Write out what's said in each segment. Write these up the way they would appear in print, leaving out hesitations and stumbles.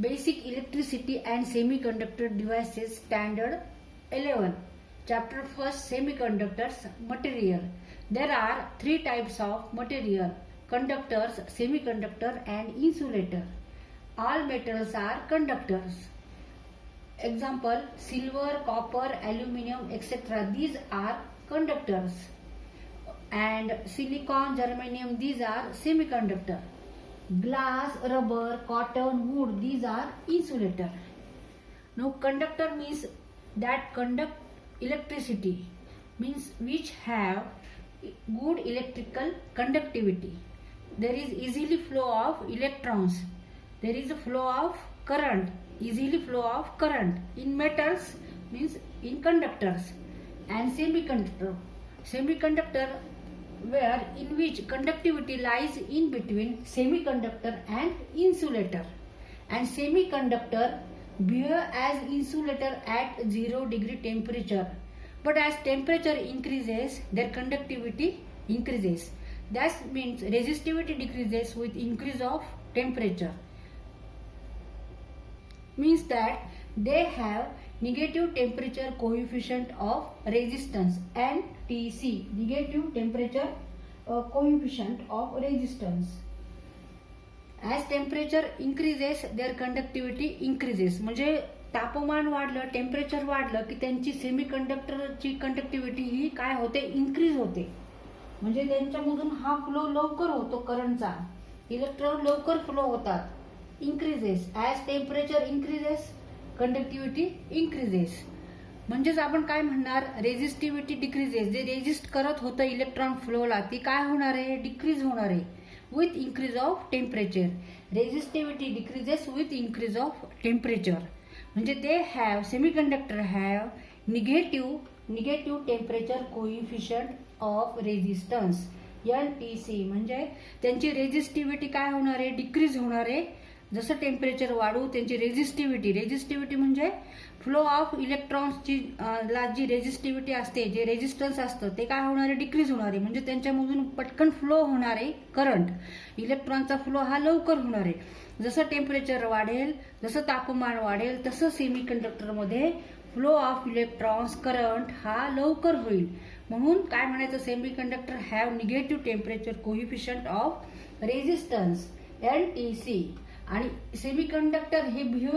Basic Electricity and Semiconductor Devices Standard 11. Chapter 1st, Semiconductors Material. There are three types of material: conductors, semiconductor and insulator. All metals are conductors. Example: silver, copper, aluminum, etc. These are conductors. And silicon, germanium, these are semiconductor. Glass, rubber, cotton, wood, these are insulator. Now conductor means that conduct electricity, means which have good electrical conductivity. There is easily flow of electrons. There is a flow of current, easily flow of current in metals, means in conductors. And semiconductor where in which conductivity lies in between semiconductor and insulator. And semiconductor behave as insulator at 0 degree temperature, but as temperature increases their conductivity increases. That means resistivity decreases with increase of temperature, means that they have negative temperature coefficient of resistance, NTC, negative temperature coefficient of resistance. As temperature increases their conductivity increases. म्हणजे तापमान वाढलं, temperature वाढलं की त्यांची सेमीकंडक्टरची conductivity ही काय होते, increase होते. म्हणजे त्यांच्यामधून हा फ्लो लवकर होतो, करंटचा, इलेक्ट्रॉन लवकर फ्लो होतात. increases as temperature increases conductivity increases. म्हणजेच आपण काय म्हणणार, रेझिस्टिव्हिटी डिक्रीजेस. जे रेजिस्ट करत होतं इलेक्ट्रॉन फ्लोला ती काय होणार आहे, डिक्रीज होणार आहे with increase of temperature. Resistivity decreases with increase of temperature. म्हणजे they have, semiconductor have negative temperature coefficient of resistance, NTC. म्हणजे त्यांची रेझिस्टिव्हिटी काय होणार आहे, डिक्रीज होणार आहे. जसं टेम्परेचर वाढू त्यांची रेझिस्टिव्हिटी म्हणजे फ्लो ऑफ इलेक्ट्रॉन्सची ला जी रेझिस्टिव्हिटी असते, जे रेझिस्टन्स असतं ते काय होणार आहे, डिक्रीज होणार आहे. म्हणजे त्यांच्यामधून पटकन फ्लो होणार आहे करंट, इलेक्ट्रॉनचा फ्लो हा लवकर होणार आहे. जसं टेम्परेचर वाढेल, जसं तापमान वाढेल तसं सेमीकंडक्टरमध्ये फ्लो ऑफ इलेक्ट्रॉन्स, करंट हा लवकर होईल. म्हणून काय म्हणायचं, semiconductor have negative temperature coefficient of resistance, NTC. आणि सेमीकंडक्टर हे behave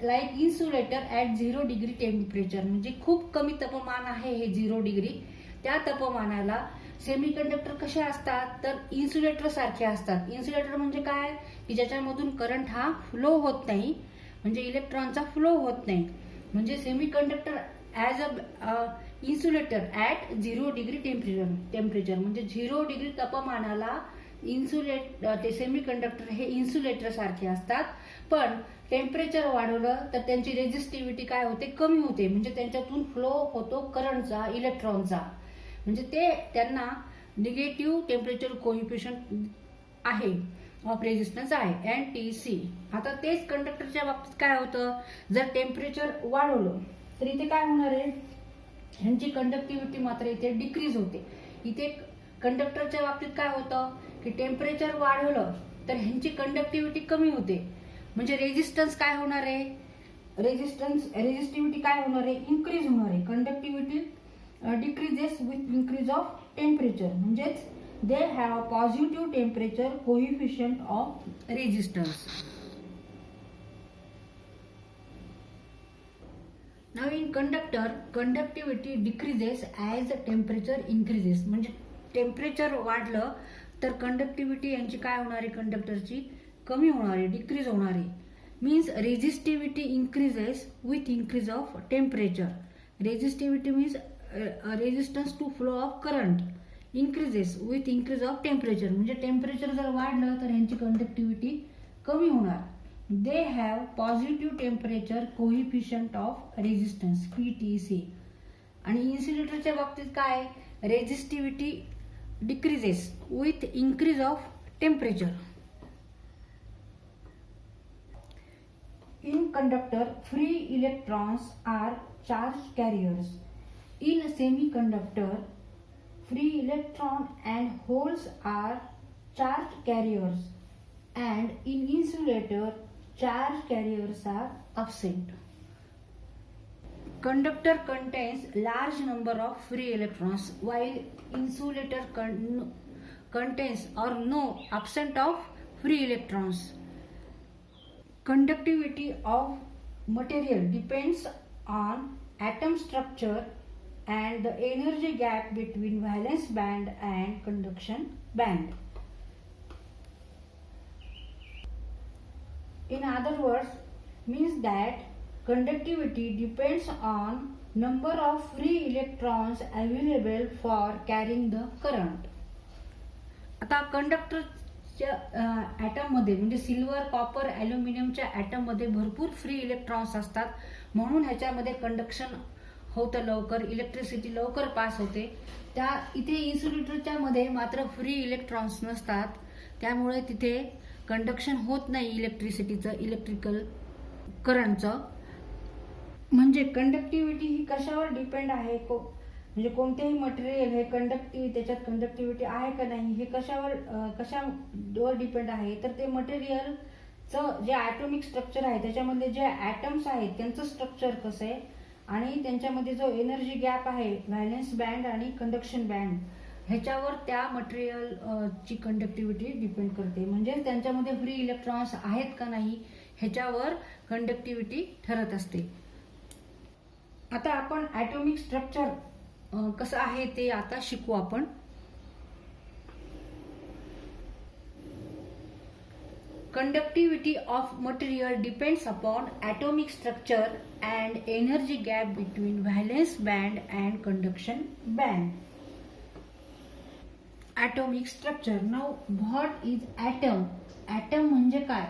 like insulator at 0 degree temperature. म्हणजे खूप कमी तापमान आहे हे 0 डिग्री. त्या तापमानाला सेमीकंडक्टर कसे असतात, तर इन्सुलेटर सारखे असतात. इन्सुलेटर म्हणजे काय, की ज्याच्यामधून करंट हा फ्लो होत नाही, म्हणजे इलेक्ट्रॉनचा फ्लो होत नाही. म्हणजे semiconductor as a insulator at 0 degree temperature. म्हणजे 0 डिग्री तापमानाला ते सेमीकंडक्टर हे इन्सुलेटर सारखे असतात. पण टेम्परेचर वाढवलं तर त्यांची रेझिस्टिव्हिटी काय होते, कमी होते. म्हणजे त्यांच्यातून फ्लो होतो करंटचा, इलेक्ट्रॉनचा. म्हणजे त्यांना निगेटिव्ह टेम्परेचर कोइफिशियंट आहे ऑफ रेझिस्टन्स आहे, NTC. आता तेच कंडक्टरच्या बाबतीत काय होतं, जर टेम्परेचर वाढवलं तर इथे काय होणार आहे, ह्यांची कंडक्टिव्हिटी मात्र इथे डिक्रीज होते. इथे कंडक्टरच्या बाबतीत काय होतं की टेम्परेचर वाढवलं तर ह्यांची कंडक्टिव्हिटी कमी होते. म्हणजे रेझिस्टन्स काय होणार आहे, रेझिस्टिव्हिटी काय होणार आहे, इन्क्रीज होणार आहे. Conductivity decreases with increase of temperature. म्हणजेच they have positive temperature coefficient of resistance. Now in conductor, conductivity decreases as temperature increases. म्हणजे टेम्परेचर वाढलं तर कंडक्टिव्हिटी यांची काय होणार आहे, कंडक्टरची कमी होणार आहे, डिक्रीज होणार आहे. Means resistivity increases with increase of temperature. Resistivity means resistance to flow of current increases with increase of temperature. म्हणजे टेम्परेचर जर वाढलं तर यांची कंडक्टिव्हिटी कमी होणार. They have positive temperature coefficient of resistance, PTC. आणि इन्सुलेटरच्या बाबतीत काय, resistivity decreases with increase of temperature. In conductor, free electrons are charge carriers. In semiconductor, free electron and holes are charge carriers. And in insulator, charge carriers are absent. Conductor contains large number of free electrons while insulator contains or no absent of free electrons. Conductivity of material depends on atom structure and the energy gap between valence band and conduction band. In other words, means that conductivity depends on number of free electrons available for carrying the current. आता कंडक्टरच्या item मध्ये म्हणजे silver, copper, ॲल्युमिनियमच्या item मध्ये भरपूर free electrons असतात, म्हणून ह्याच्यामध्ये conduction होतं लवकर, इलेक्ट्रिसिटी लवकर पास होते. त्या इथे इन्सुलेटरच्या मध्ये मात्र फ्री इलेक्ट्रॉन्स नसतात, त्यामुळे तिथे कंडक्शन होत नाही इलेक्ट्रिसिटीचं, इलेक्ट्रिकल करंटचं. म्हणजे कंडक्टिव्हिटी ही कशावर डिपेंड आहे, म्हणजे कोणतेही मटेरियल हे त्याच्यात कंडक्टिव्हिटी आहे का नाही हे कशावर डिपेंड आहे, तर ते मटेरियलचं जे ॲटॉमिक स्ट्रक्चर आहे त्याच्यामध्ये जे ॲटम्स आहेत त्यांचं स्ट्रक्चर कसं आहे आणि त्यांच्यामध्ये जो एनर्जी गॅप आहे व्हॅलेन्स बँड आणि कंडक्शन बँड ह्याच्यावर त्या मटेरियल ची कंडक्टिव्हिटी डिपेंड करते. म्हणजे त्यांच्यामध्ये फ्री इलेक्ट्रॉन्स आहेत का नाही ह्याच्यावर कंडक्टिव्हिटी ठरत असते. आता आपण ॲटॉमिक स्ट्रक्चर कसं आहे ते आता शिकू आपण. Conductivity of material depends upon atomic structure and energy gap between valence band and conduction band. Atomic structure. Now what is atom? Atom म्हणजे काय?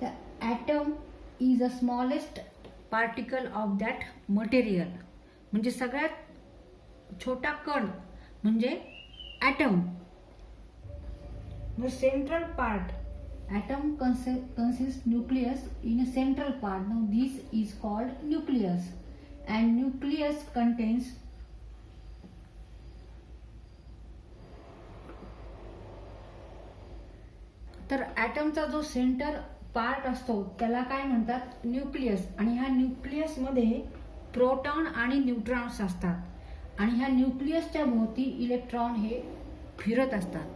The atom is the smallest particle of that material. म्हणजे सगळ्यात छोटा कण म्हणजे item. The central part, atom consists nucleus in a central part. Now this is called nucleus, and nucleus contains तर ॲटमचा जो centre part असतो त्याला काय म्हणतात, न्यूक्लियस. आणि ह्या न्यूक्लियस मध्ये प्रोटॉन आणि न्यूट्रॉन्स असतात आणि ह्या न्यूक्लियसच्या भोवती इलेक्ट्रॉन हे फिरत असतात.